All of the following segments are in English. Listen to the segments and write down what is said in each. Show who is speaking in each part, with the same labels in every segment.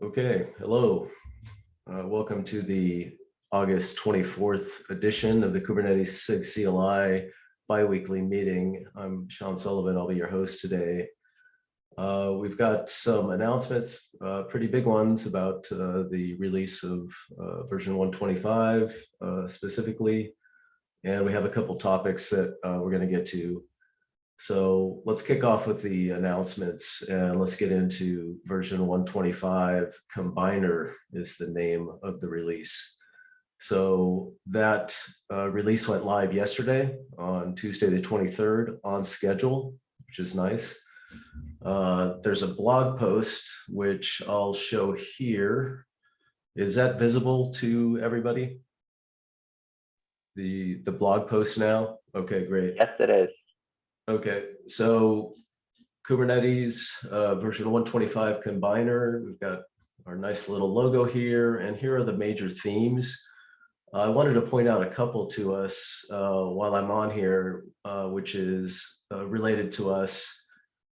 Speaker 1: Okay, hello. Welcome to the August 24th edition of the Kubernetes SIG CLI bi-weekly meeting. I'm Sean Sullivan. I'll be your host today. We've got some announcements, pretty big ones about the release of version 125 specifically. And we have a couple topics that we're going to get to. So let's kick off with the announcements and let's get into version 125. Combiner is the name of the release. So that release went live yesterday on Tuesday the 23rd on schedule, which is nice. There's a blog post which I'll show here. Is that visible to everybody? The blog post now? Okay, great.
Speaker 2: Yes, it is.
Speaker 1: Okay, so Kubernetes version 125 Combiner, we've got our nice little logo here, and here are the major themes. I wanted to point out a couple to us while I'm on here, which is related to us,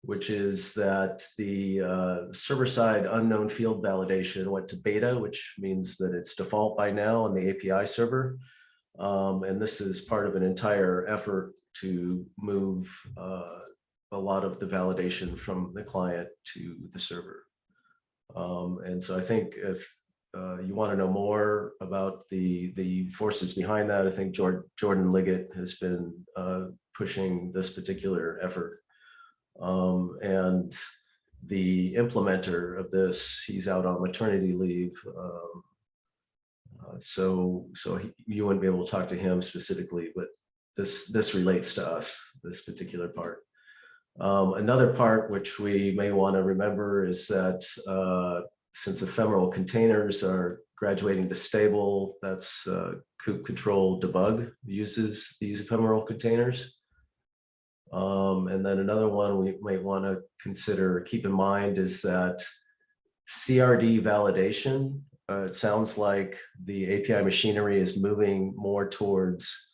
Speaker 1: which is that the server-side unknown field validation went to beta, which means that it's default by now on the API server. And this is part of an entire effort to move a lot of the validation from the client to the server. And so I think if you want to know more about the forces behind that, I think Jordan Liggett has been pushing this particular effort. And the implementer of this, he's out on maternity leave. So you wouldn't be able to talk to him specifically, but this relates to us, this particular part. Another part which we may want to remember is that since ephemeral containers are graduating to stable, that's Coop control debug uses these ephemeral containers. And then another one we might want to consider, keep in mind, is that CRD validation. It sounds like the API machinery is moving more towards,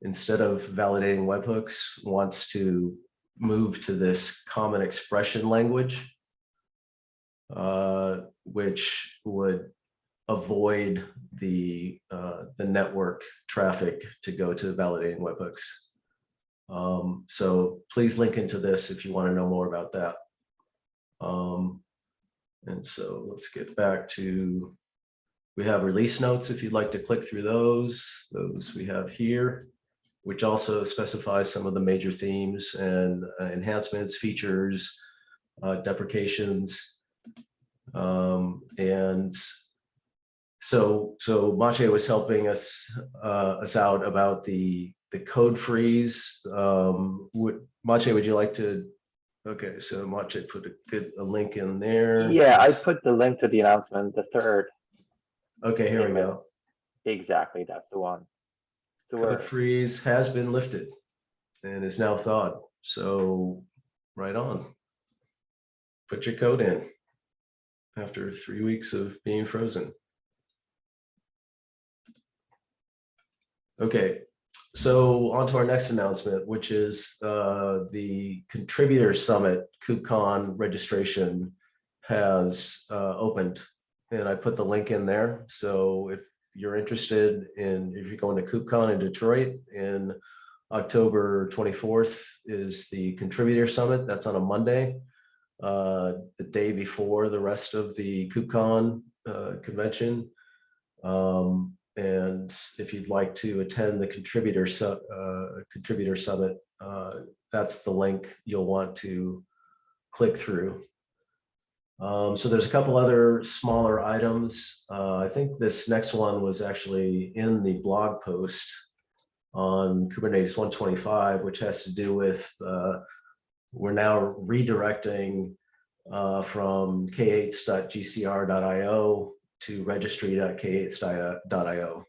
Speaker 1: instead of validating webhooks, wants to move to this common expression language, which would avoid the network traffic to go to validating webhooks. So please link into this if you want to know more about that. And so let's get back to, we have release notes if you'd like to click through those we have here, which also specifies some of the major themes and enhancements, features, deprecations. And so Maciej was helping us out about the code freeze. Maciej, would you like to? Okay, so Maciej put a link in there.
Speaker 2: Yeah, I put the link to the announcement, the third.
Speaker 1: Okay, here we go.
Speaker 2: Exactly, that's the one. So
Speaker 1: code freeze has been lifted and is now thawed. So right on. Put your code in after 3 weeks of being frozen. Okay, so on to our next announcement, which is the Contributor Summit KubeCon registration has opened, and I put the link in there. So if you're interested in, if you're going to KubeCon in Detroit in October 24th is the Contributor Summit. That's on a Monday, the day before the rest of the KubeCon convention. And if you'd like to attend the Contributor Summit, that's the link you'll want to click through. So there's a couple other smaller items. I think this next one was actually in the blog post on Kubernetes 125, which has to do with, we're now redirecting from k8.gcr.io to registry.k8.io.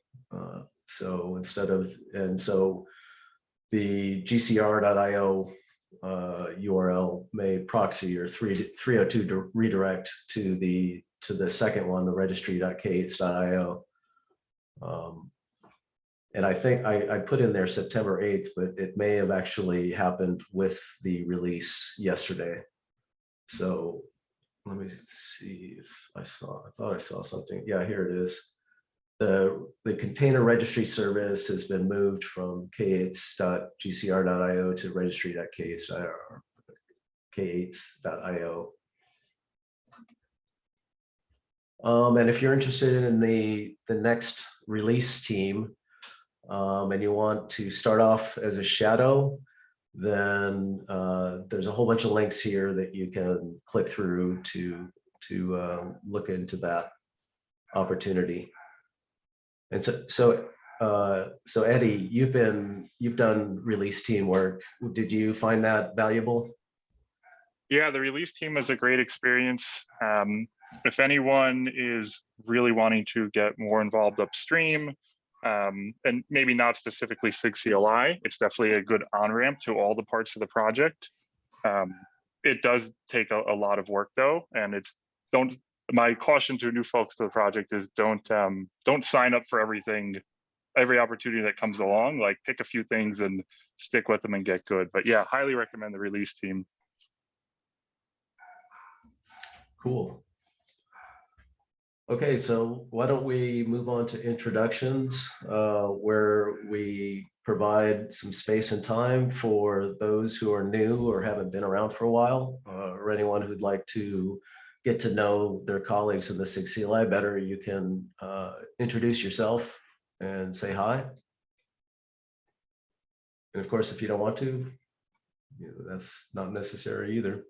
Speaker 1: So instead of, and so the gcr.io URL may proxy or 302 to redirect to the second one, the registry.k8.io. And I think I put in there September 8th, but it may have actually happened with the release yesterday. So let me see if I thought I saw something. Yeah, here it is. The container registry service has been moved from k8s.gcr.io to registry.k8s.io. And if you're interested in the next release team, and you want to start off as a shadow, then there's a whole bunch of links here that you can click through to look into that opportunity. And so Eddie, you've done release team work. Did you find that valuable?
Speaker 3: Yeah, the release team is a great experience. If anyone is really wanting to get more involved upstream, and maybe not specifically SIG CLI, it's definitely a good on-ramp to all the parts of the project. It does take a lot of work though, and my caution to new folks to the project is don't sign up for everything, every opportunity that comes along. Like pick a few things and stick with them and get good. But yeah, highly recommend the release team.
Speaker 1: Cool. Okay, so why don't we move on to introductions, where we provide some space and time for those who are new or haven't been around for a while, or anyone who'd like to get to know their colleagues in the SIG CLI better. You can introduce yourself and say hi. And of course, if you don't want to, that's not necessary either.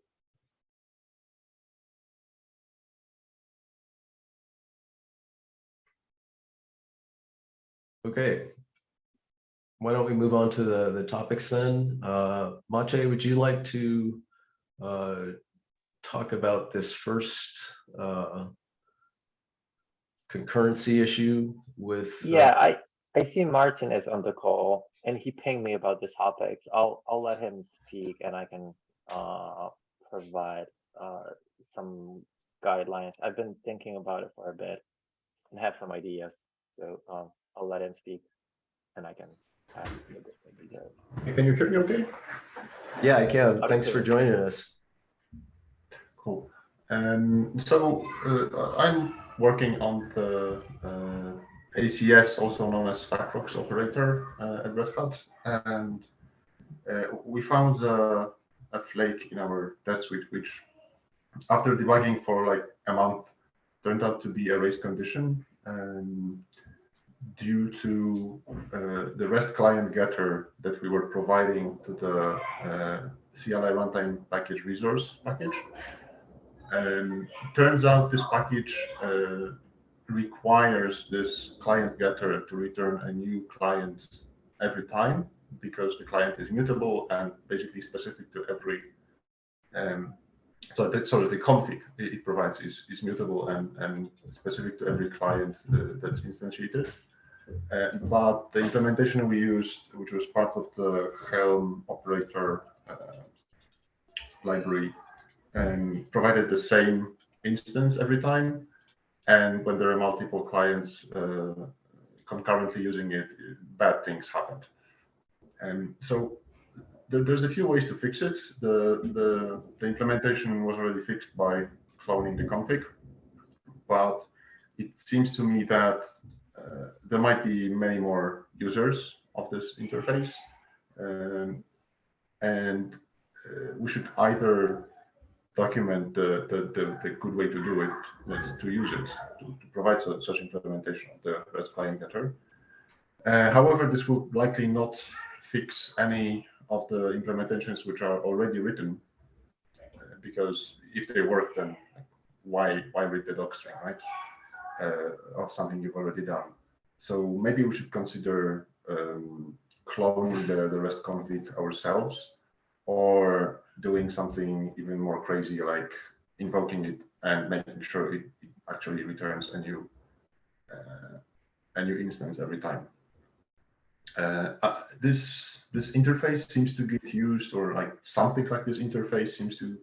Speaker 1: Okay, why don't we move on to the topics then? Maciej, would you like to talk about this first concurrency issue with?
Speaker 2: Yeah, I see Martin is on the call, and he pinged me about the topics. I'll let him speak, and I can provide some guidelines. I've been thinking about it for a bit and have some ideas. So I'll let him speak, and I can add a bit of details.
Speaker 4: Can you hear me okay?
Speaker 1: Yeah, I can. Thanks for joining us.
Speaker 4: Cool. So I'm working on the ACS, also known as Stackbox operator at Red Hat, and we found a flake in our test suite, which after debugging for like a month turned out to be a race condition. Due to the REST client getter that we were providing to the CLI runtime package resource package. Turns out this package requires this client getter to return a new client every time, because the client is mutable and basically specific to every so the config it provides is mutable and specific to every client that's instantiated. But the implementation we used, which was part of the Helm operator library, provided the same instance every time. And when there are multiple clients concurrently using it, bad things happened. And so there's a few ways to fix it. The implementation was already fixed by cloning the config, but it seems to me that there might be many more users of this interface, and we should either document the good way to do it, to use it, to provide such implementation of the REST client getter. However, this will likely not fix any of the implementations which are already written, because if they work, then why read the docstring, right? Of something you've already done. So maybe we should consider cloning the REST config ourselves, or doing something even more crazy, like invoking it and making sure it actually returns a new instance every time. This interface seems to get used, or like something like this interface seems to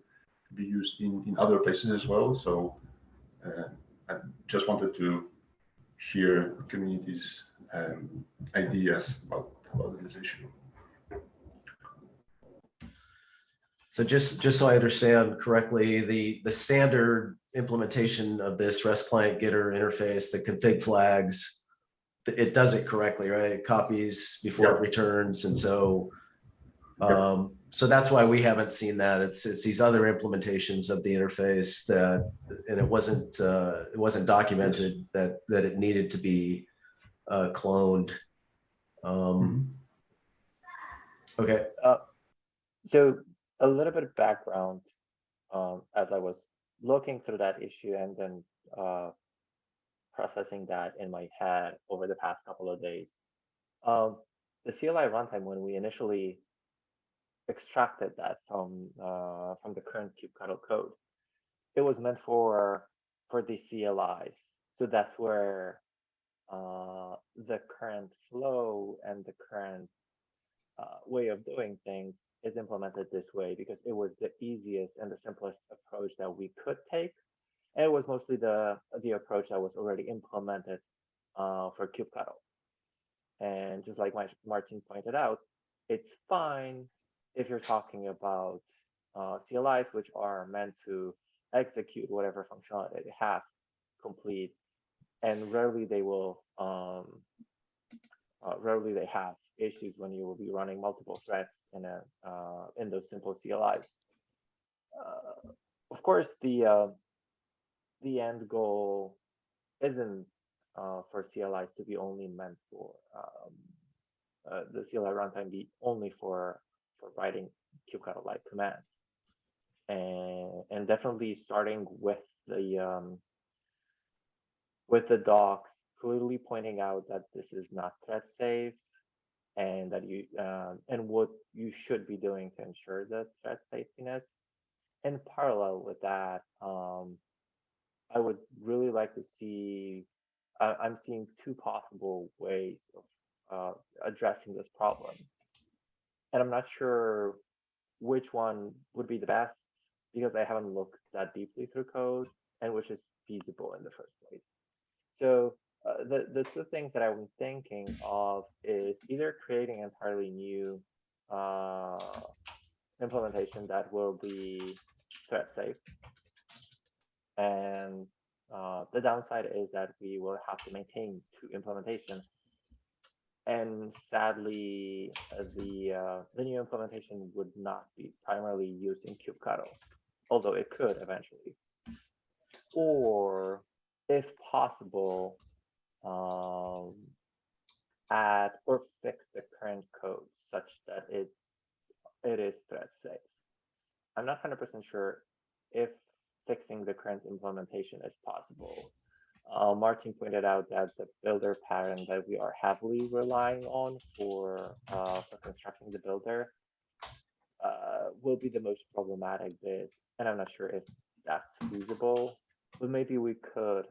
Speaker 4: be used in other places as well. So I just wanted to hear the community's ideas about this issue.
Speaker 1: So just so I understand correctly, the standard implementation of this REST client getter interface, the config flags, it does it correctly, right? It copies before it returns. And so, so that's why we haven't seen that. It's these other implementations of the interface that, and it wasn't documented that it needed to be cloned. Okay.
Speaker 2: So a little bit of background, as I was looking through that issue and then processing that in my head over the past couple of days. The CLI runtime, when we initially extracted that from the current kubectl code, it was meant for the CLIs. So that's where the current flow and the current way of doing things is implemented this way because it was the easiest and the simplest approach that we could take. And it was mostly the approach that was already implemented for kubectl. And just like Martin pointed out, it's fine if you're talking about CLIs, which are meant to execute whatever functionality they have complete, and rarely they will rarely they have issues when you will be running multiple threads in those simple CLIs. Of course, the end goal isn't for CLIs to be only meant for the CLI runtime be only for writing kubectl-like commands, and definitely starting with the docs clearly pointing out that this is not thread safe, and that you and what you should be doing to ensure the thread safetiness. In parallel with that, I would really like to see. I'm seeing two possible ways of addressing this problem, and I'm not sure which one would be the best because I haven't looked that deeply through code and which is feasible in the first place. So the two things that I'm thinking of is either creating an entirely new implementation that will be thread safe, and the downside is that we will have to maintain two implementations. And sadly, the new implementation would not be primarily using kubectl, although it could eventually. Or, if possible, add or fix the current code such that it is thread safe. I'm not 100% sure if fixing the current implementation is possible. Martin pointed out that the builder pattern that we are heavily relying on for constructing the builder will be the most problematic bit, and I'm not sure if that's feasible. But maybe we could,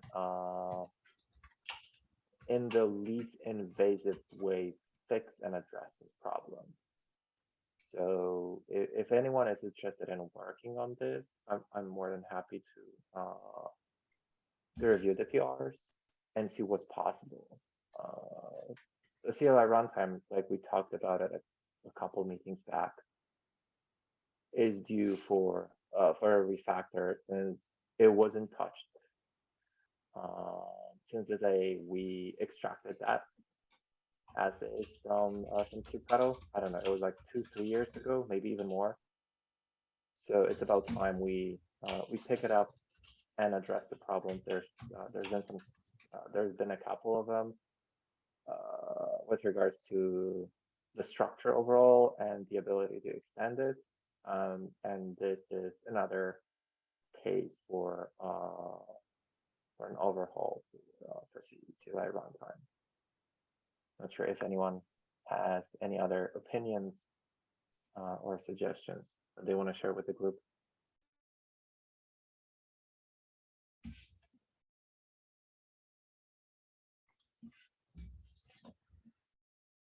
Speaker 2: in the least invasive way, fix and address this problem. So if anyone is interested in working on this, I'm more than happy to review the PRs and see what's possible. The CLI runtime, like we talked about it a couple meetings back, is due for a refactor since it wasn't touched. Since the day we extracted that as is from kubectl, I don't know, it was like 2-3 years ago, maybe even more. So it's about time we pick it up and address the problems. There's been a couple of them with regards to the structure overall and the ability to extend it. And this is another case for an overhaul for CLI runtime. Not sure if anyone has any other opinions or suggestions that they want to share with the group.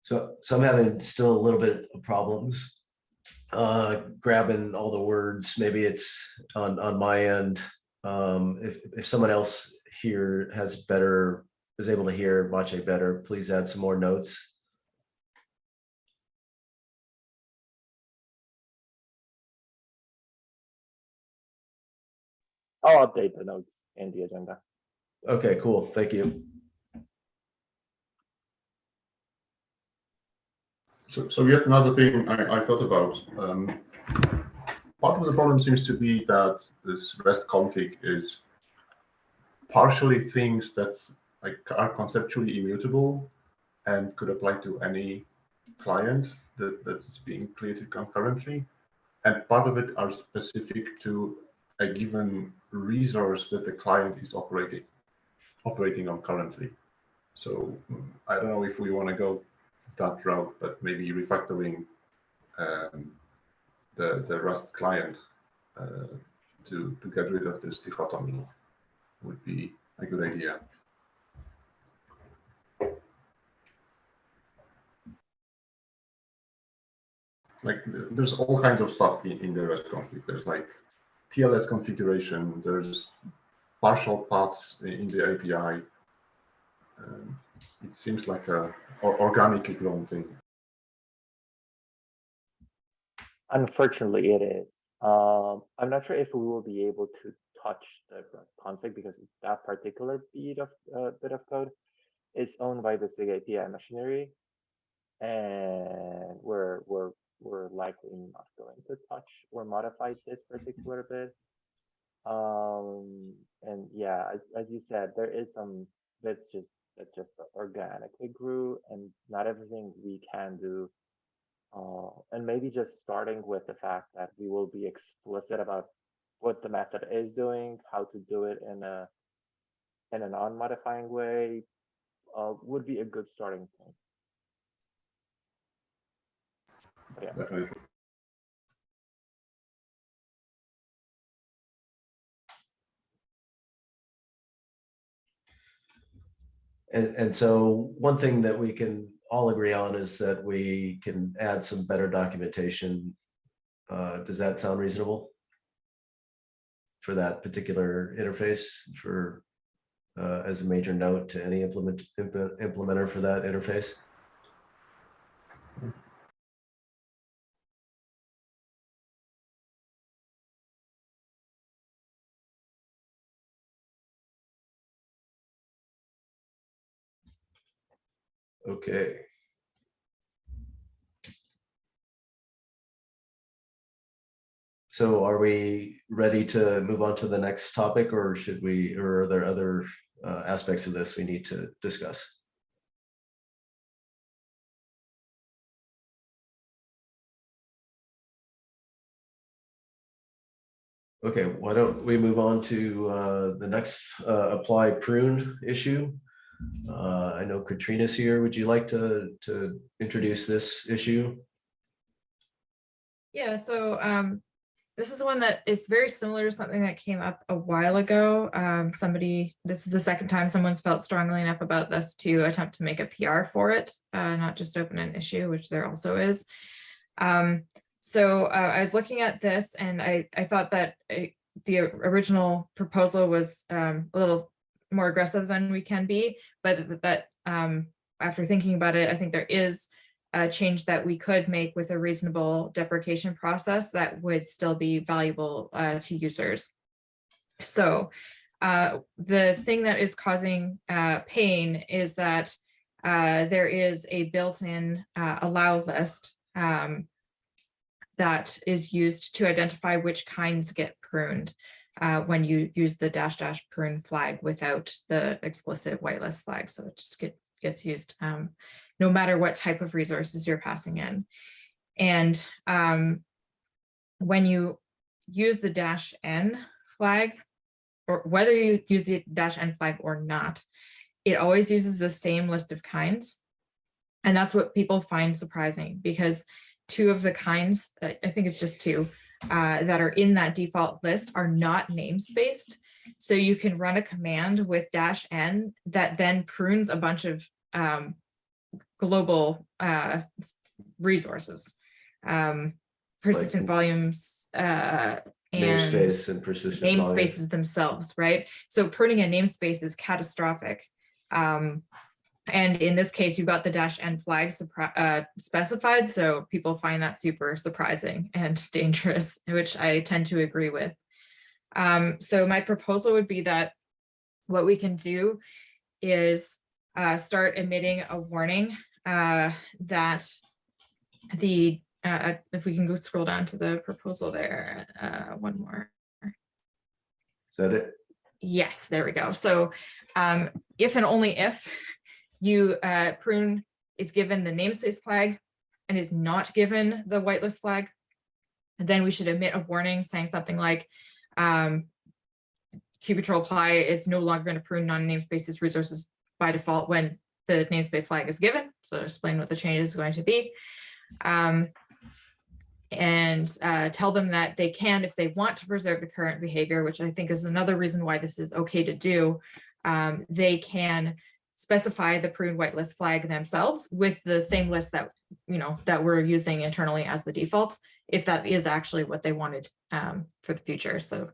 Speaker 1: So I'm having still a little bit of problems grabbing all the words. Maybe it's on my end. If someone else here is able to hear Maciej better, please add some more notes.
Speaker 2: I'll update the notes in the agenda.
Speaker 1: Okay, cool. Thank you.
Speaker 4: So yet another thing I thought about. Part of the problem seems to be that this REST config is partially things that are conceptually immutable and could apply to any client that's being created concurrently. And part of it are specific to a given resource that the client is operating on currently. So I don't know if we want to go that route, but maybe refactoring the Rust client to get rid of this dichotomy would be a good idea. Like there's all kinds of stuff in the REST config. There's like TLS configuration. There's partial paths in the API. It seems like a organically grown thing.
Speaker 2: Unfortunately, it is. I'm not sure if we will be able to touch the config because that particular bit of code is owned by the SIG API machinery, and we're likely not going to touch or modify this particular bit. And yeah, as you said, there is some bits that just organically grew, and not everything we can do. And maybe just starting with the fact that we will be explicit about what the method is doing, how to do it in a non-modifying way, would be a good starting point. But yeah.
Speaker 4: Definitely.
Speaker 1: And so one thing that we can all agree on is that we can add some better documentation. Does that sound reasonable for that particular interface for as a major note to any implementer for that interface? Okay. So are we ready to move on to the next topic, or should we, or are there other aspects of this we need to discuss? Okay, why don't we move on to the next apply prune issue. I know Katrina's here. Would you like to introduce this issue?
Speaker 5: Yeah, so this is one that is very similar to something that came up a while ago. This is the second time someone's felt strongly enough about this to attempt to make a PR for it, not just open an issue, which there also is. So I was looking at this and I thought that the original proposal was a little more aggressive than we can be, but that after thinking about it, I think there is a change that we could make with a reasonable deprecation process that would still be valuable to users. So the thing that is causing pain is that there is a built-in allow list that is used to identify which kinds get pruned when you use the -- prune flag without the explicit whitelist flag. So it just gets used no matter what type of resources you're passing in. And when you use the -n flag, or whether you use the -n flag or not, it always uses the same list of kinds. And that's what people find surprising, because two of the kinds, I think it's just two, that are in that default list are not namespaced. So you can run a command with -n that then prunes a bunch of global resources, persistent volumes, and
Speaker 1: Namespace and persistent
Speaker 5: namespaces
Speaker 1: volume.
Speaker 5: themselves, right? So pruning a namespace is catastrophic. And in this case, you've got the -n flag specified, so people find that super surprising and dangerous, which I tend to agree with. So my proposal would be that what we can do is start emitting a warning that the, if we can go scroll down to the proposal there, one more.
Speaker 1: Is that it?
Speaker 5: Yes, there we go. So if and only if you Prune is given the namespace flag and is not given the whitelist flag, then we should emit a warning saying something like Kubernetes apply is no longer going to prune non-namespaces resources by default when the namespace flag is given. So explain what the change is going to be. And tell them that they can, if they want to preserve the current behavior, which I think is another reason why this is okay to do, they can specify the prune whitelist flag themselves with the same list that, that we're using internally as the default, if that is actually what they wanted for the future. So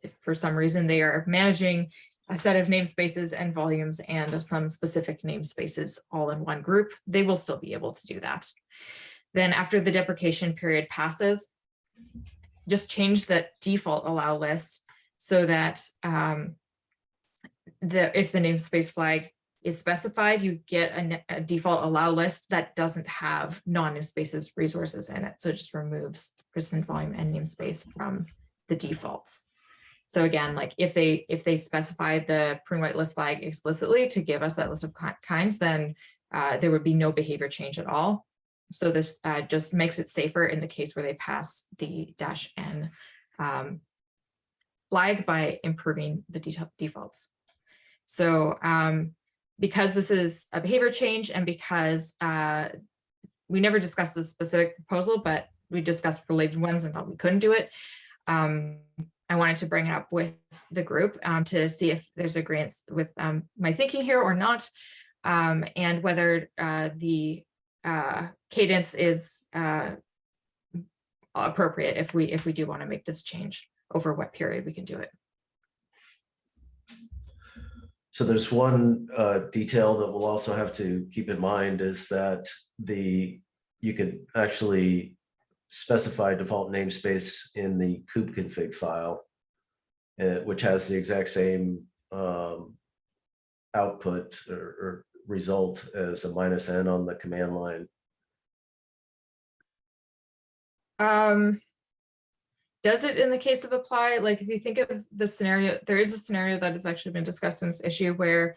Speaker 5: if for some reason they are managing a set of namespaces and volumes and some specific namespaces all in one group, they will still be able to do that. Then after the deprecation period passes, just change the default allow list so that if the namespace flag is specified, you get a default allow list that doesn't have non-namespaces resources in it. So it just removes percent volume and namespace from the defaults. So again, like if they specify the prune whitelist flag explicitly to give us that list of kinds, then there would be no behavior change at all. So this just makes it safer in the case where they pass the -n flag by improving the defaults. So because this is a behavior change and because we never discussed the specific proposal, but we discussed related ones and thought we couldn't do it, I wanted to bring it up with the group to see if there's agreement with my thinking here or not, and whether the cadence is appropriate if we do want to make this change, over what period we can do it.
Speaker 1: So there's one detail that we'll also have to keep in mind is that you could actually specify default namespace in the Coop config file, which has the exact same output or result as a -n on the command line.
Speaker 5: Does it in the case of apply? Like if you think of the scenario, there is a scenario that has actually been discussed in this issue where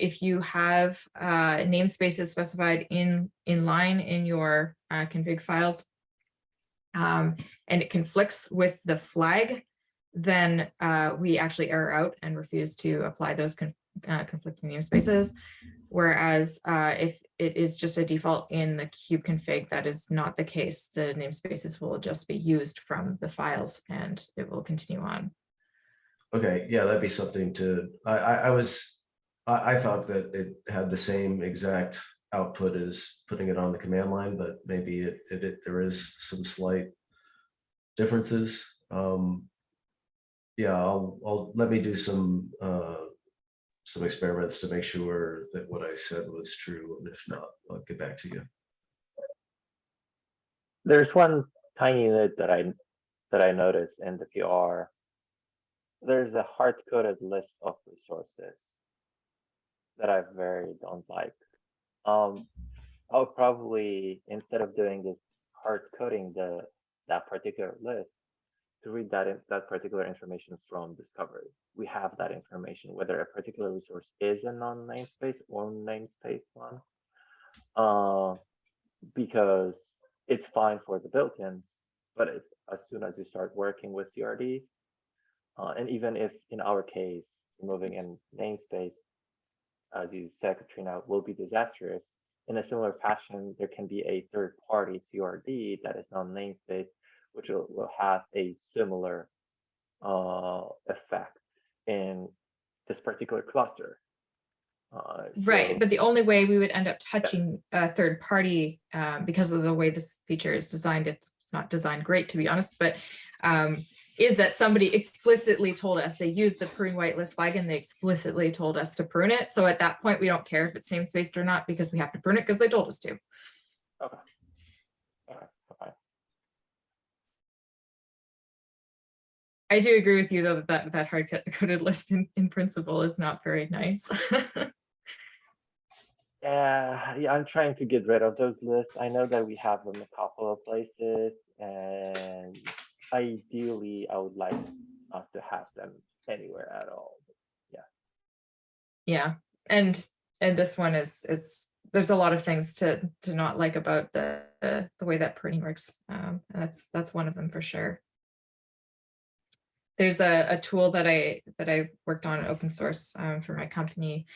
Speaker 5: if you have namespaces specified in line in your config files, and it conflicts with the flag, then we actually error out and refuse to apply those conflicting namespaces. Whereas if it is just a default in the Cube config, that is not the case. The namespaces will just be used from the files and it will continue on.
Speaker 1: Okay, yeah, that'd be something to, I thought that it had the same exact output as putting it on the command line, but maybe there is some slight differences. Yeah, I'll let me do some experiments to make sure that what I said was true, and if not, I'll get back to you.
Speaker 2: There's one tiny note that I noticed in the PR. There's a hard-coded list of resources that I very don't like. I'll probably, instead of doing this hard coding that particular list, to read that particular information from discovery. We have that information, whether a particular resource is a non-namespace or namespace one, because it's fine for the built-ins, but as soon as you start working with CRD, and even if in our case, removing in namespace, as you said, Katrina, will be disastrous, in a similar fashion, there can be a third-party CRD that is non-namespace, which will have a similar effect in this particular cluster.
Speaker 5: Right, but the only way we would end up touching a third party, because of the way this feature is designed, it's not designed great, to be honest, but is that somebody explicitly told us they used the prune whitelist flag and they explicitly told us to prune it. So at that point, we don't care if it's namespaced or not because we have to prune it because they told us to.
Speaker 2: Okay. Okay.
Speaker 5: I do agree with you though that hard coded list in principle is not very nice.
Speaker 2: Yeah, I'm trying to get rid of those lists. I know that we have them a couple of places, and ideally, I would like us to have them anywhere at all.
Speaker 5: Yeah, and this one is there's a lot of things to not like about the way that pruning works. And that's one of them for sure. There's a tool that I worked on open source for my company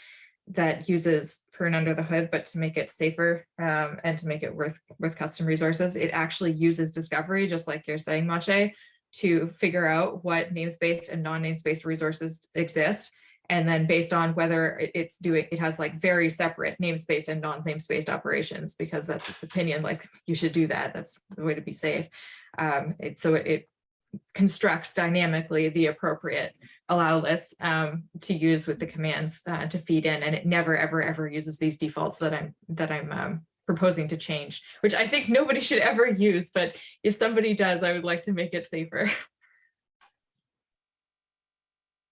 Speaker 5: that uses Prune under the hood, but to make it safer and to make it worth custom resources, it actually uses discovery, just like you're saying, Mache, to figure out what namespace and non-namespace resources exist. And then based on whether it has like very separate namespace and non-namespace operations, because that's its opinion, like you should do that. That's the way to be safe. So it constructs dynamically the appropriate allow list to use with the commands to feed in, and it never ever uses these defaults that I'm proposing to change, which I think nobody should ever use, but if somebody does, I would like to make it safer.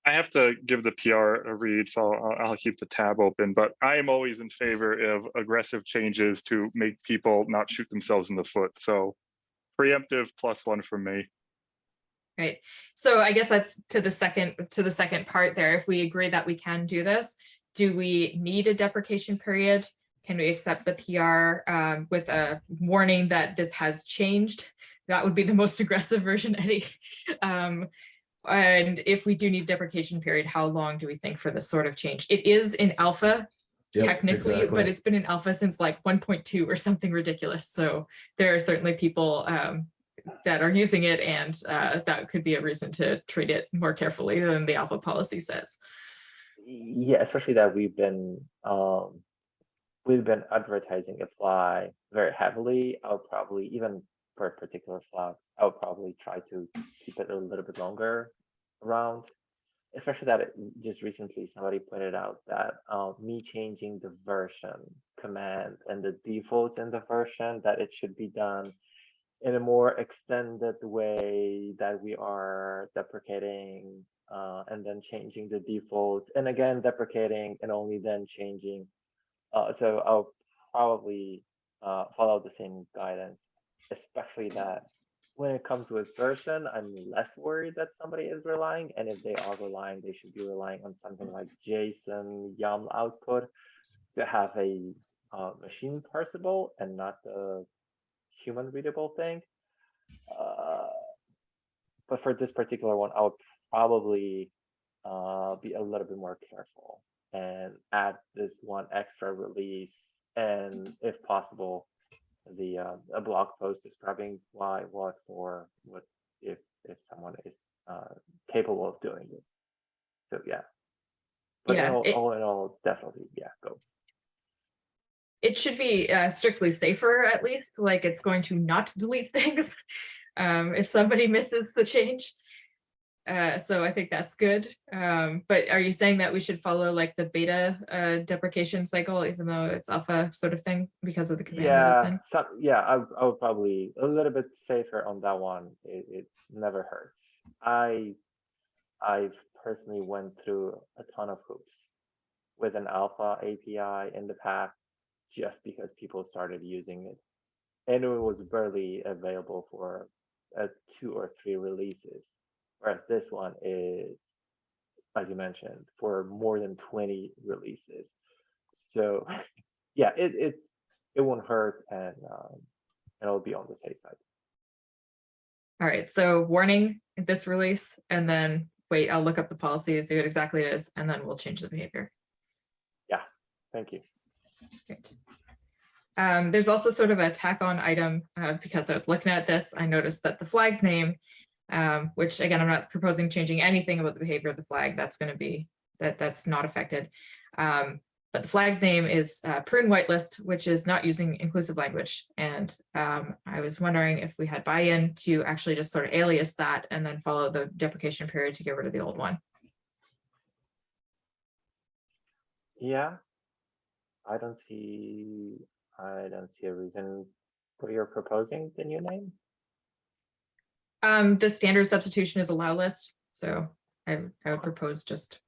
Speaker 3: I have to give the PR a read, so I'll keep the tab open, but I am always in favor of aggressive changes to make people not shoot themselves in the foot. So preemptive +1 from me.
Speaker 5: Right. So I guess that's to the second part there. If we agree that we can do this, do we need a deprecation period? Can we accept the PR with a warning that this has changed? That would be the most aggressive version, Eddie. And if we do need deprecation period, how long do we think for this sort of change? It is in alpha, technically, exactly, but it's been in alpha since like 1.2 or something ridiculous. So there are certainly people that are using it, and that could be a reason to treat it more carefully than the alpha policy says.
Speaker 2: Yeah, especially that we've been advertising apply very heavily. I'll probably, even for particular flags, I'll probably try to keep it a little bit longer around, especially that just recently somebody pointed out that me changing the version command and the default in the version, that it should be done in a more extended way, that we are deprecating and then changing the default, and again deprecating and only then changing. So I'll probably follow the same guidance, especially that when it comes with version, I'm less worried that somebody is relying, and if they are relying, they should be relying on something like JSON YAML output to have a machine parsable and not the human readable thing. But for this particular one, I would probably be a little bit more careful and add this one extra release, and if possible, a blog post describing why, what, or what, if someone is capable of doing it. So yeah, but
Speaker 5: yeah,
Speaker 2: all in all, definitely, yeah, go.
Speaker 5: It should be strictly safer, at least, like it's going to not delete things if somebody misses the change. So I think that's good. But are you saying that we should follow like the beta deprecation cycle, even though it's alpha sort of thing, because of the command?
Speaker 2: Yeah, yeah, I would probably a little bit safer on that one. It never hurts. I've personally went through a ton of hoops with an alpha API in the past, just because people started using it, and it was barely available for 2 or 3 releases, whereas this one is, as you mentioned, for more than 20 releases. So yeah, it won't hurt, and it'll be on the safe side.
Speaker 5: All right, so warning this release, and then wait, I'll look up the policy, see what exactly it is, and then we'll change the behavior.
Speaker 2: Yeah, thank you.
Speaker 5: Great. There's also sort of a tack-on item, because I was looking at this, I noticed that the flag's name, which again, I'm not proposing changing anything about the behavior of the flag. That's going to be, that's not affected. But the flag's name is Prune whitelist, which is not using inclusive language. And I was wondering if we had buy-in to actually just sort of alias that and then follow the deprecation period to get rid of the old one.
Speaker 2: Yeah, I don't see a reason for your proposing the new name.
Speaker 5: The standard substitution is allow list. So I would propose just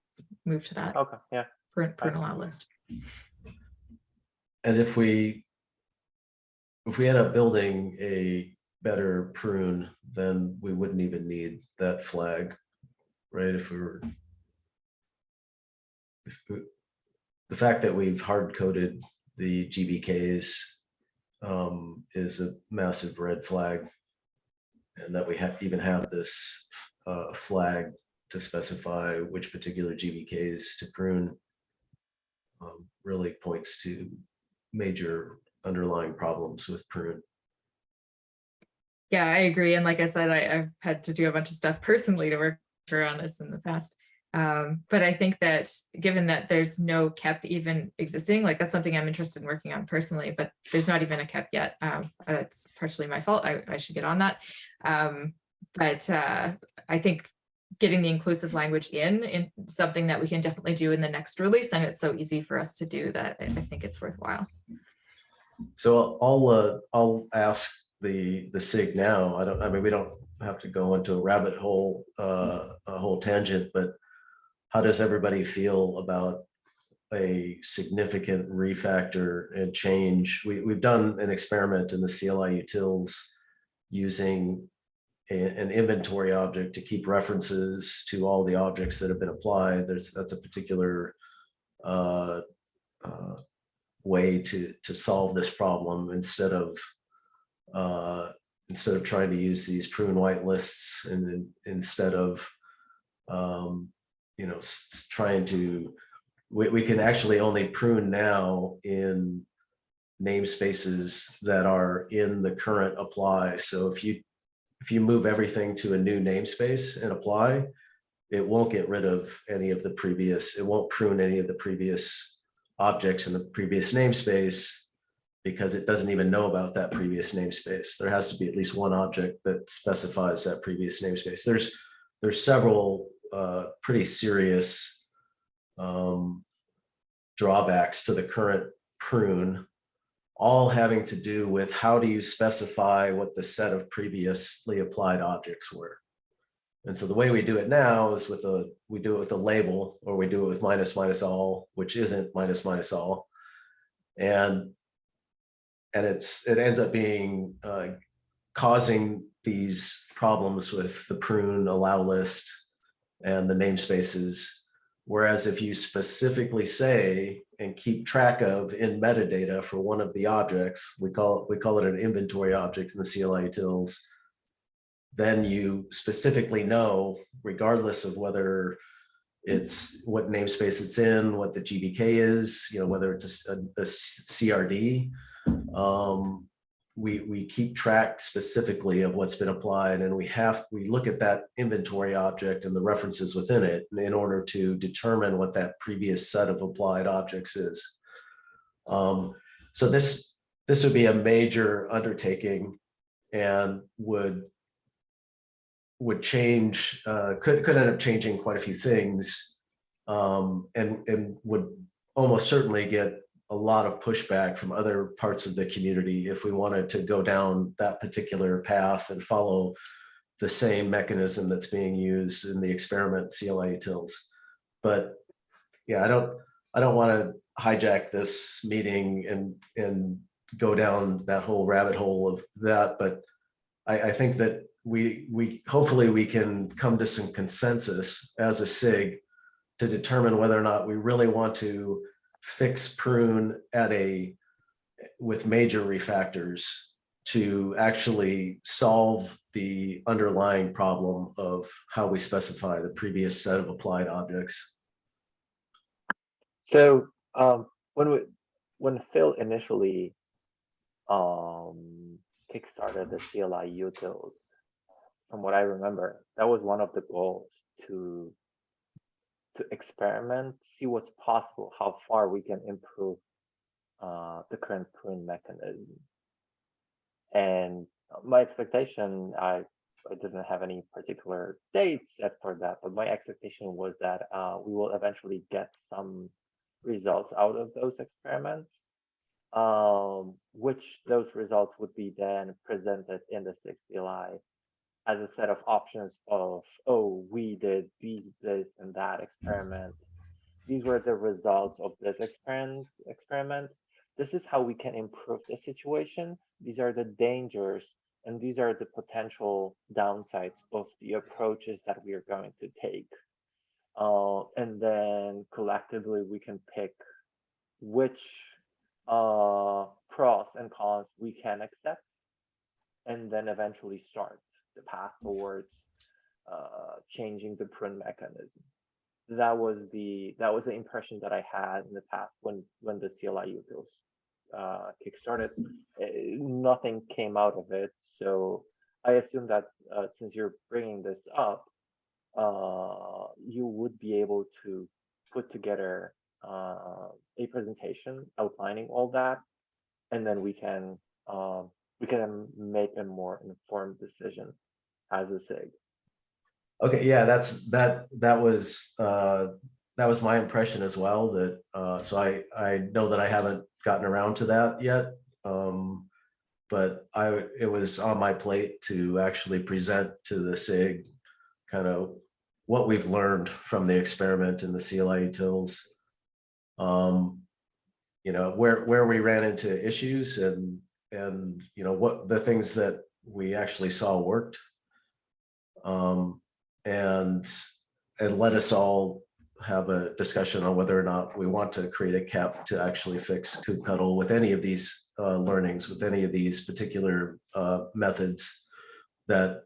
Speaker 5: move to that
Speaker 2: Okay, yeah.
Speaker 5: prune allow list.
Speaker 1: And if we end up building a better prune, then we wouldn't even need that flag, right? The fact that we've hard coded the GBKs is a massive red flag, and that we even have this flag to specify which particular GBKs to prune really points to major underlying problems with Prune.
Speaker 5: Yeah, I agree. And like I said, I've had to do a bunch of stuff personally to work on this in the past. But I think that given that there's no KEP even existing, like that's something I'm interested in working on personally, but there's not even a KEP yet. That's partially my fault. I should get on that. But I think getting the inclusive language in something that we can definitely do in the next release, and it's so easy for us to do that I think it's worthwhile.
Speaker 1: So I'll ask the SIG now. I mean, we don't have to go into a rabbit hole, a whole tangent, but how does everybody feel about a significant refactor and change? We've done an experiment in the CLI utils using an inventory object to keep references to all the objects that have been applied. That's a particular way to solve this problem instead of trying to use these prune white lists, and instead of trying to, we can actually only prune now in namespaces that are in the current apply. So if you move everything to a new namespace and apply, it won't get rid of any of the previous, it won't prune any of the previous objects in the previous namespace, because it doesn't even know about that previous namespace. There has to be at least one object that specifies that previous namespace. There's several pretty serious drawbacks to the current prune, all having to do with how do you specify what the set of previously applied objects were. And so the way we do it now is we do it with a label, or we do it with minus all, which isn't minus all. And it ends up being causing these problems with the prune allow list and the namespaces. Whereas if you specifically say and keep track of in metadata for one of the objects, we call it an inventory object in the CLI utils, then you specifically know, regardless of whether it's what namespace it's in, what the GBK is, whether it's a CRD, we keep track specifically of what's been applied, and we look at that inventory object and the references within it in order to determine what that previous set of applied objects is. So this would be a major undertaking, and would change, could end up changing quite a few things, and would almost certainly get a lot of pushback from other parts of the community if we wanted to go down that particular path and follow the same mechanism that's being used in the experiment CLI utils. But yeah, I don't want to hijack this meeting and go down that whole rabbit hole of that, but I think that we hopefully we can come to some consensus as a SIG to determine whether or not we really want to fix prune with major refactors to actually solve the underlying problem of how we specify the previous set of applied objects.
Speaker 2: So when Phil initially kickstarted the CLI utils, from what I remember, that was one of the goals, to experiment, see what's possible, how far we can improve the current prune mechanism. And my expectation, I didn't have any particular dates set for that, but my expectation was that we will eventually get some results out of those experiments, which those results would be then presented in the SIG CLI as a set of options of, oh, we did this and that experiment. These were the results of this experiment. This is how we can improve the situation. These are the dangers, and these are the potential downsides of the approaches that we are going to take. And then collectively, we can pick which pros and cons we can accept, and then eventually start the path towards changing the Prune mechanism. That was the impression that I had in the past when the CLI utils kickstarted. Nothing came out of it, so I assume that since you're bringing this up, you would be able to put together a presentation outlining all that, and then we can make a more informed decision as a SIG.
Speaker 1: Okay, yeah, that was my impression as well. That so I know that I haven't gotten around to that yet, but it was on my plate to actually present to the SIG kind of what we've learned from the experiment in the CLI utils. You know, where we ran into issues and you know what the things that we actually saw worked. And let us all have a discussion on whether or not we want to create a CAP to actually fix kubectl with any of these learnings, with any of these particular methods that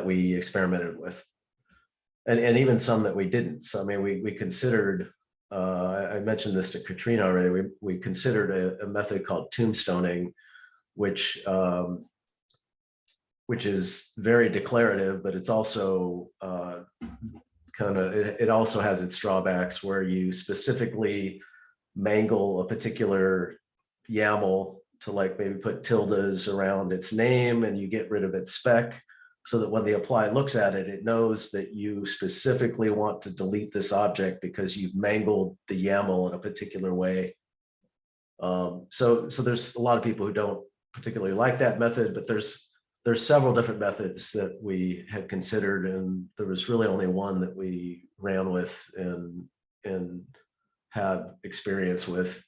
Speaker 1: we experimented with, and even some that we didn't. So I mean, we considered. I mentioned this to Katrina already. We considered a method called tombstoning, which is very declarative, but it's also it also has its drawbacks, where you specifically mangle a particular YAML to like maybe put tildes around its name, and you get rid of its spec, so that when the apply looks at it, it knows that you specifically want to delete this object because you've mangled the YAML in a particular way. So there's a lot of people who don't particularly like that method, but there's several different methods that we had considered, and there was really only one that we ran with and had experience with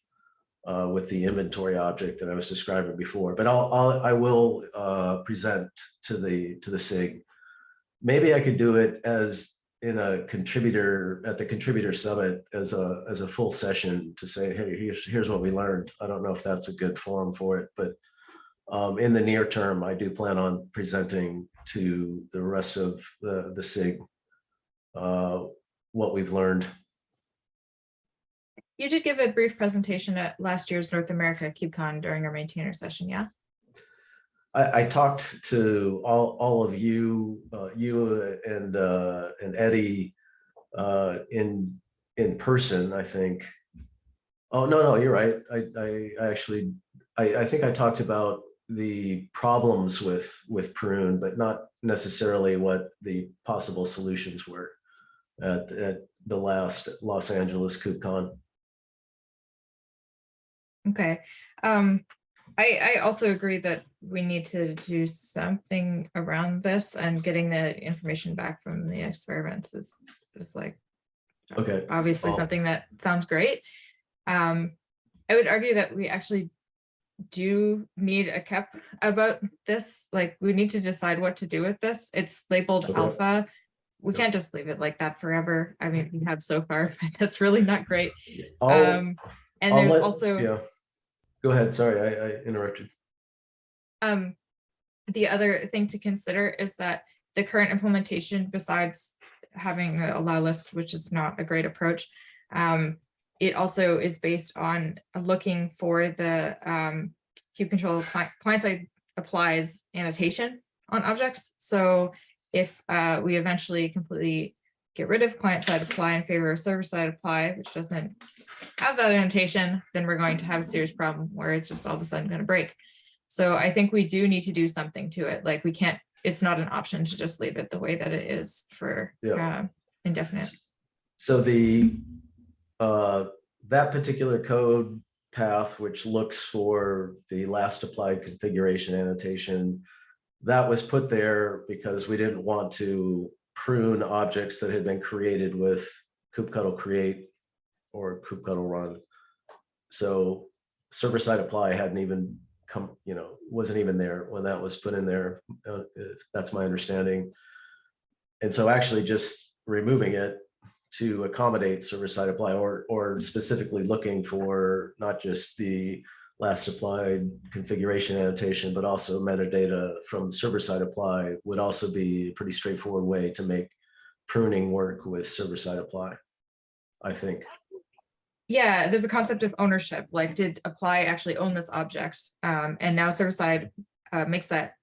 Speaker 1: the inventory object that I was describing before. But I will present to the SIG. Maybe I could do it as in a contributor at the contributor summit as a full session to say, hey, here's what we learned. I don't know if that's a good forum for it, but in the near term, I do plan on presenting to the rest of the SIG what we've learned.
Speaker 5: You did give a brief presentation at last year's North America KubeCon during our maintainer session, yeah?
Speaker 1: I talked to all of you, and Eddie in person, I think. Oh no, you're right. I think I talked about the problems with Prune, but not necessarily what the possible solutions were at the last Los Angeles KubeCon.
Speaker 5: Okay. I also agree that we need to do something around this, and getting the information back from the experiments is just like,
Speaker 1: okay,
Speaker 5: obviously something that sounds great. I would argue that we actually do need a CAP about this. Like, we need to decide what to do with this. It's labeled alpha. We can't just leave it like that forever. I mean, we have so far, but that's really not great. And there's also,
Speaker 1: yeah. Go ahead. Sorry, I interrupted.
Speaker 5: The other thing to consider is that the current implementation, besides having a allow list, which is not a great approach, it also is based on looking for the kubectl client-side applies annotation on objects. So if we eventually completely get rid of client-side apply in favor of server-side apply, which doesn't have that annotation, then we're going to have a serious problem where it's just all of a sudden going to break. So I think we do need to do something to it. Like, we can't, it's not an option to just leave it the way that it is for indefinite.
Speaker 1: So that particular code path, which looks for the last applied configuration annotation, that was put there because we didn't want to prune objects that had been created with kubectl create or kubectl run. So server-side apply hadn't even come, wasn't even there when that was put in there. That's my understanding. And so actually just removing it to accommodate server-side apply, or specifically looking for not just the last applied configuration annotation, but also metadata from server-side apply would also be a pretty straightforward way to make pruning work with server-side apply, I think.
Speaker 5: Yeah, there's a concept of ownership, like did apply actually own this object? And now server-side makes that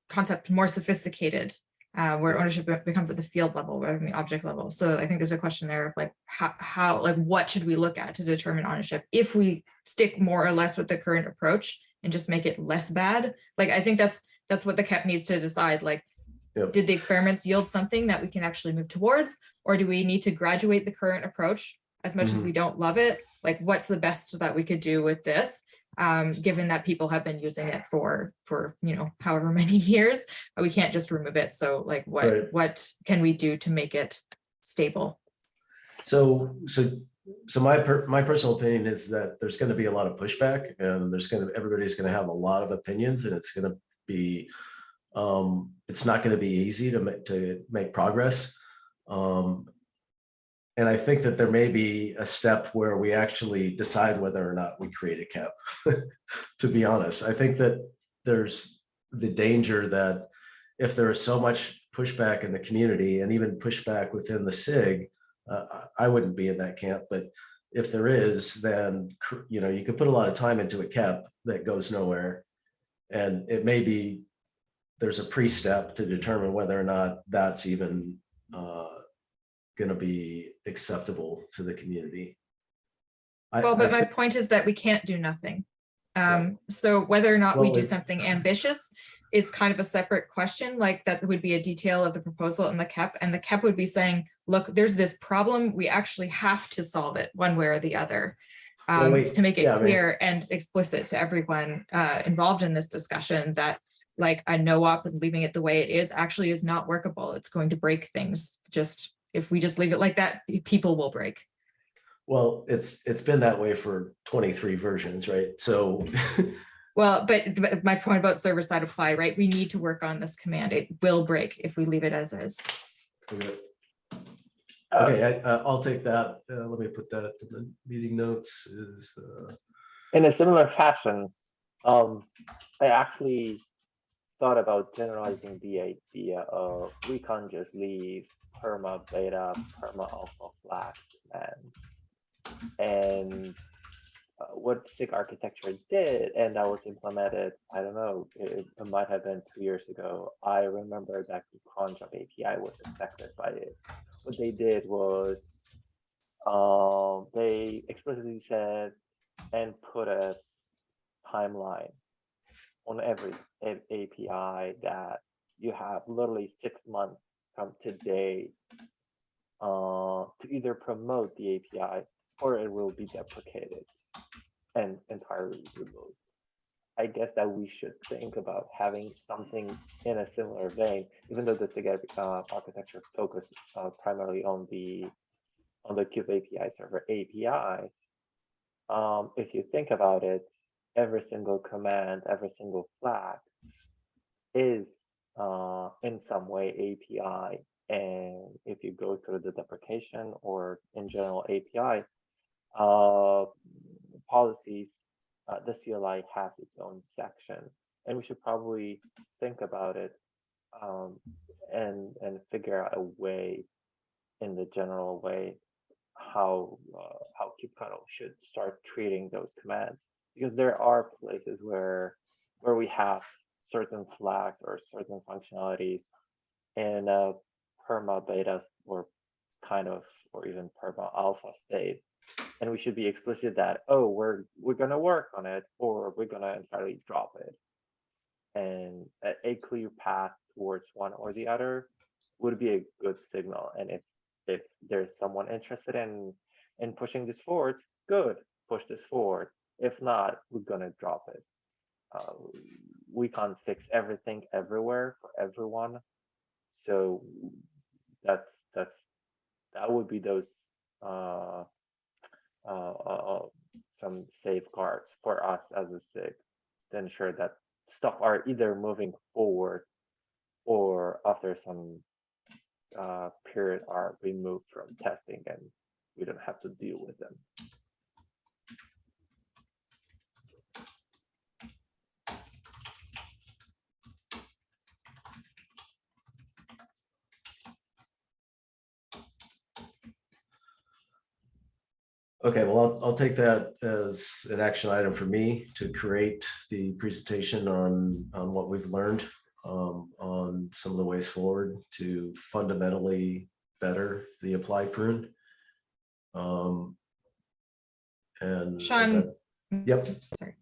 Speaker 5: concept more sophisticated, where ownership becomes at the field level rather than the object level. So I think there's a question there of like how like what should we look at to determine ownership if we stick more or less with the current approach and just make it less bad. Like I think that's what the KEP needs to decide. Like, did the experiments yield something that we can actually move towards, or do we need to graduate the current approach as much as we don't love it? Like, what's the best that we could do with this? Given that people have been using it for however many years, we can't just remove it. So like what can we do to make it stable? So
Speaker 1: my personal opinion is that there's going to be a lot of pushback, and everybody's going to have a lot of opinions, and it's going to be it's not going to be easy to make progress. And I think that there may be a step where we actually decide whether or not we create a KEP. To be honest, I think that there's the danger that if there is so much pushback in the community and even pushback within the SIG, I wouldn't be in that camp, but if there is, then you could put a lot of time into a KEP that goes nowhere, and it may be there's a pre-step to determine whether or not that's even going to be acceptable to the community.
Speaker 5: But my point is that we can't do nothing. So whether or not we do something ambitious is kind of a separate question. Like that would be a detail of the proposal in the KEP, and the KEP would be saying, look, there's this problem, we actually have to solve it one way or the other. To make it clear and explicit to everyone involved in this discussion that like a no-op and leaving it the way it is actually is not workable. It's going to break things. If we just leave it like that, people will break.
Speaker 1: Well, it's been that way for 23 versions, right? So
Speaker 5: well, but my point about server-side apply, right? We need to work on this command. It will break if we leave it as is.
Speaker 1: Okay, I'll take that. Let me put that in the meeting notes.
Speaker 2: In a similar fashion, I actually thought about generalizing the idea of we can't just leave perma beta, perma alpha flag and what SIG architecture did, and that was implemented, I don't know, it might have been 2 years ago. I remember that the cron job API was affected by it. What they did was they explicitly said and put a timeline on every API that you have literally 6 months from today to either promote the API or it will be deprecated and entirely removed. I guess that we should think about having something in a similar vein, even though the SIG architecture focuses primarily on the Kube API server APIs. If you think about it, every single command, every single flag is in some way API. And if you go through the deprecation or in general API policies, the CLI has its own section, and we should probably think about it and figure out a way, in the general way, how kubectl should start treating those commands, because there are places where we have certain flags or certain functionalities in a perma beta or even perma alpha state, and we should be explicit that, oh, we're going to work on it or we're going to entirely drop it, and a clear path towards one or the other would be a good signal. And if there's someone interested in pushing this forward, good, push this forward. If not, we're going to drop it. we can't fix everything everywhere for everyone. So that would be those some safeguards for us as a SIG to ensure that stuff are either moving forward or after some period are removed from testing and we don't have to deal with them.
Speaker 1: Okay, well, I'll take that as an action item for me to create the presentation on what we've learned on some of the ways forward to fundamentally better the apply prune. And is
Speaker 5: Sean,
Speaker 1: that- yep,
Speaker 5: sorry.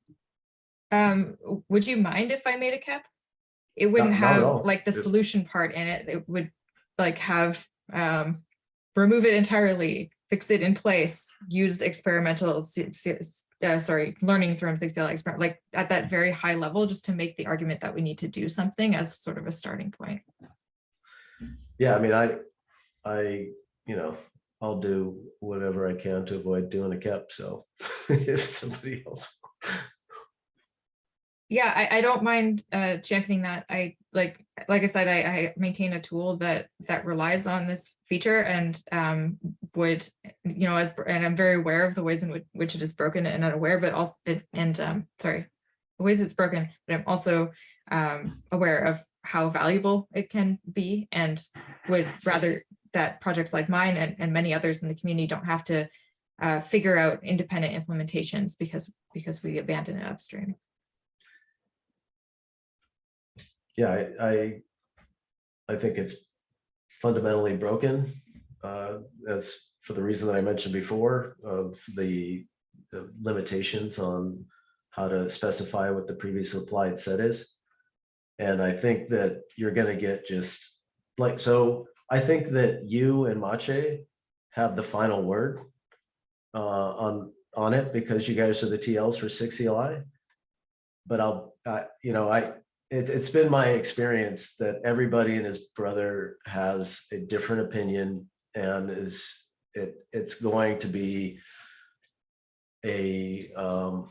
Speaker 5: Would you mind if I made a cap? It wouldn't
Speaker 1: Not at
Speaker 5: have
Speaker 1: all.
Speaker 5: like the
Speaker 1: If-
Speaker 5: solution part in it. It would like have remove it entirely, fix it in place, use experimental learnings from SIG CLI experiment, like at that very high level, just to make the argument that we need to do something as sort of a starting point.
Speaker 1: yeah, I mean, I I'll do whatever I can to avoid doing a cap. So if somebody else.
Speaker 5: Yeah, I don't mind championing that. I like I said, I maintain a tool that relies on this feature and would, and I'm very aware of the ways in which it is broken and unaware, but also the ways it's broken, but I'm also aware of how valuable it can be and would rather that projects like mine and many others in the community don't have to figure out independent implementations because we abandon it upstream.
Speaker 1: Yeah, I think it's fundamentally broken, as for the reason that I mentioned before of the limitations on how to specify what the previous applied set is. And I think that you're going to get just like, so I think that you and Mache have the final word on it because you guys are the TLs for SIG CLI. But it's been my experience that everybody and his brother has a different opinion, and it's going to be it'll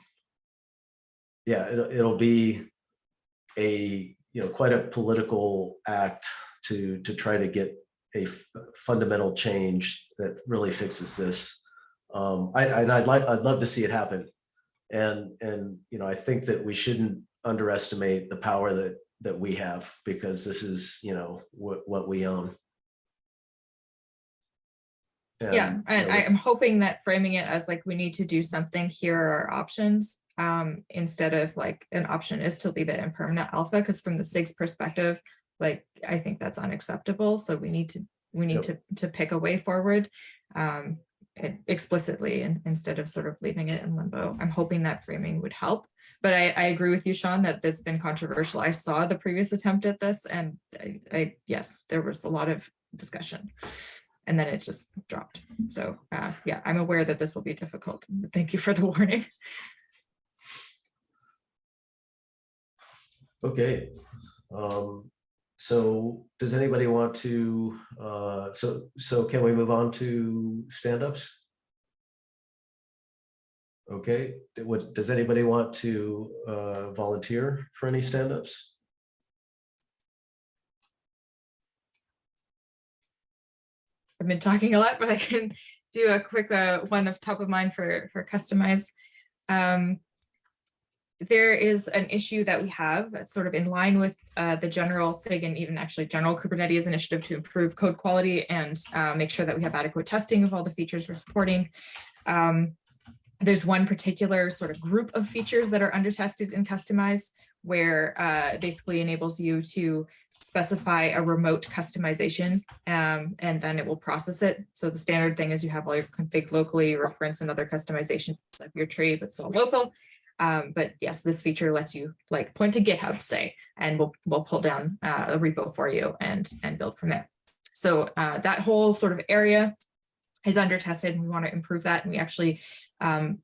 Speaker 1: be a quite a political act to try to get a fundamental change that really fixes this. I'd love to see it happen, and I think that we shouldn't underestimate the power that we have, because this is what we own.
Speaker 5: Yeah, and I'm hoping that framing it as like we need to do something, here are our options, instead of like an option is to leave it in permanent alpha, because from the SIG's perspective, like I think that's unacceptable. So we need to pick a way forward explicitly, and instead of sort of leaving it in limbo. I'm hoping that framing would help. But I agree with you, Sean, that that's been controversial. I saw the previous attempt at this, and yes, there was a lot of discussion, and then it just dropped. So yeah, I'm aware that this will be difficult. Thank you for the warning.
Speaker 1: Okay. So does anybody want to, so can we move on to stand-ups? Okay, does anybody want to volunteer for any stand-ups?
Speaker 5: I've been talking a lot, but I can do a quick one of top of mind for customize. There is an issue that we have sort of in line with the general SIG and even actually general Kubernetes initiative to improve code quality and make sure that we have adequate testing of all the features we're supporting. There's one particular sort of group of features that are under tested in Kustomize, where it basically enables you to specify a remote customization, and then it will process it. So the standard thing is you have all your config locally, reference another customization of your tree, but it's all local. But yes, this feature lets you like point to GitHub, say, and we'll pull down a repo for you and build from there. So that whole sort of area is under tested, and we want to improve that. And we actually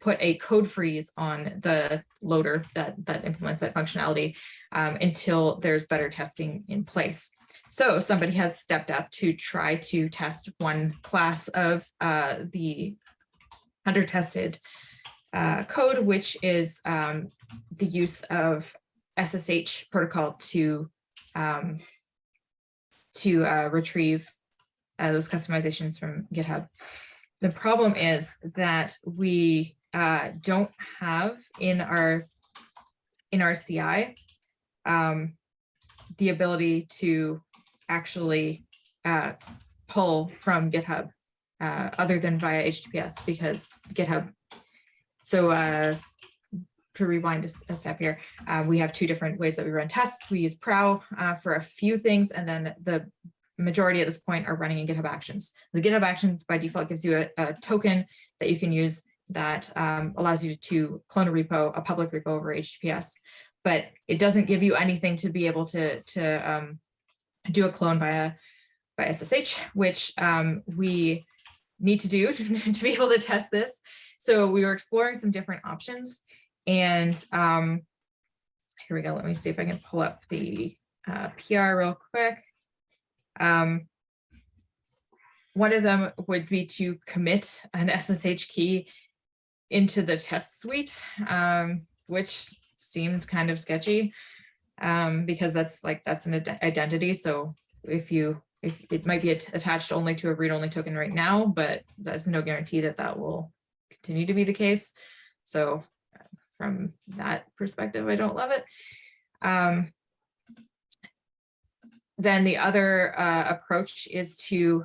Speaker 5: put a code freeze on the loader that implements that functionality until there's better testing in place. So somebody has stepped up to try to test one class of the under tested code, which is the use of SSH protocol to retrieve those customizations from GitHub. The problem is that we don't have in our CI the ability to actually pull from GitHub other than via HTTPS, because GitHub. So to rewind a step here, we have two different ways that we run tests. We use Prow for a few things, and then the majority at this point are running in GitHub Actions. The GitHub Actions by default gives you a token that you can use that allows you to clone a repo, a public repo over HTTPS, but it doesn't give you anything to be able to do a clone by SSH, which we need to do to be able to test this. So we were exploring some different options, and here we go. Let me see if I can pull up the PR real quick. One of them would be to commit an SSH key into the test suite, which seems kind of sketchy because that's an identity. So if it might be attached only to a read-only token right now, but there's no guarantee that that will continue to be the case. So from that perspective, I don't love it. Then the other approach is to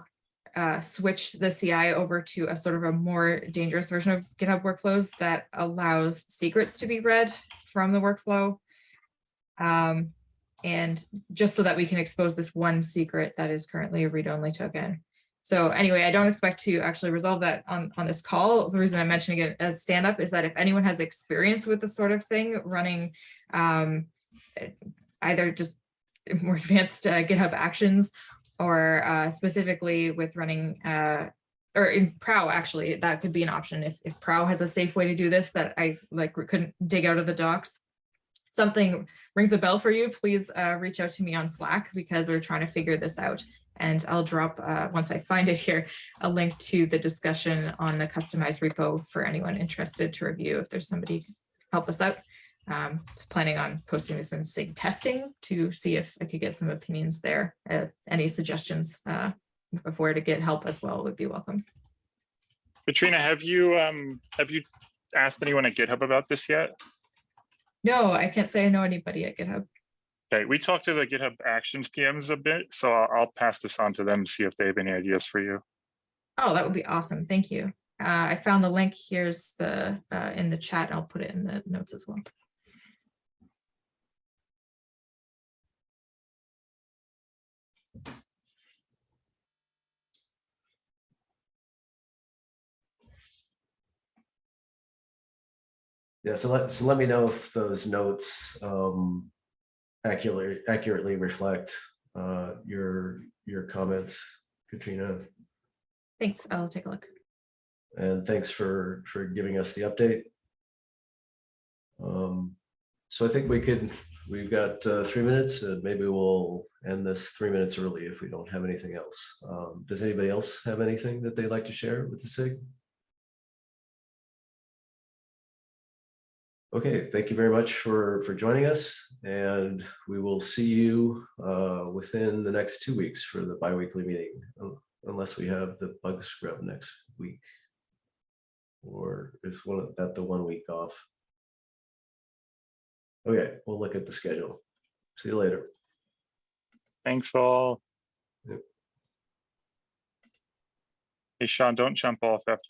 Speaker 5: switch the CI over to a sort of a more dangerous version of GitHub workflows that allows secrets to be read from the workflow. And just so that we can expose this one secret that is currently a read-only token. So anyway, I don't expect to actually resolve that on this call. The reason I'm mentioning it as stand-up is that if anyone has experience with this sort of thing, running either just more advanced GitHub Actions, or specifically with running, or in Prow, actually, that could be an option. If Prow has a safe way to do this that I couldn't dig out of the docs, something rings a bell for you, please reach out to me on Slack, because we're trying to figure this out. And I'll drop, once I find it here, a link to the discussion on the customized repo for anyone interested to review if there's somebody who can help us out. Just planning on posting this in SIG testing to see if I could get some opinions there. Any suggestions of where to get help as well would be welcome.
Speaker 3: Katrina, have you asked anyone at GitHub about this yet?
Speaker 5: No, I can't say I know anybody at GitHub.
Speaker 3: Okay, we talked to the GitHub Actions PMs a bit, so I'll pass this on to them, see if they have any ideas for you.
Speaker 5: Oh, that would be awesome. Thank you. I found the link. Here's the in the chat. I'll put it in the notes as well.
Speaker 1: Yeah, so let me know if those notes accurately reflect your comments, Katrina.
Speaker 5: Thanks. I'll take a look.
Speaker 1: And thanks for giving us the update. So I think we've got 3 minutes, and maybe we'll end this 3 minutes early if we don't have anything else. Does anybody else have anything that they'd like to share with the SIG? Okay, thank you very much for joining us, and we will see you within the next 2 weeks for the bi-weekly meeting, unless we have the bug scrub next week, or is that the 1 week off? Okay, we'll look at the schedule. See you later.
Speaker 3: Thanks all.
Speaker 1: Yep.
Speaker 3: Hey, Sean, don't jump off after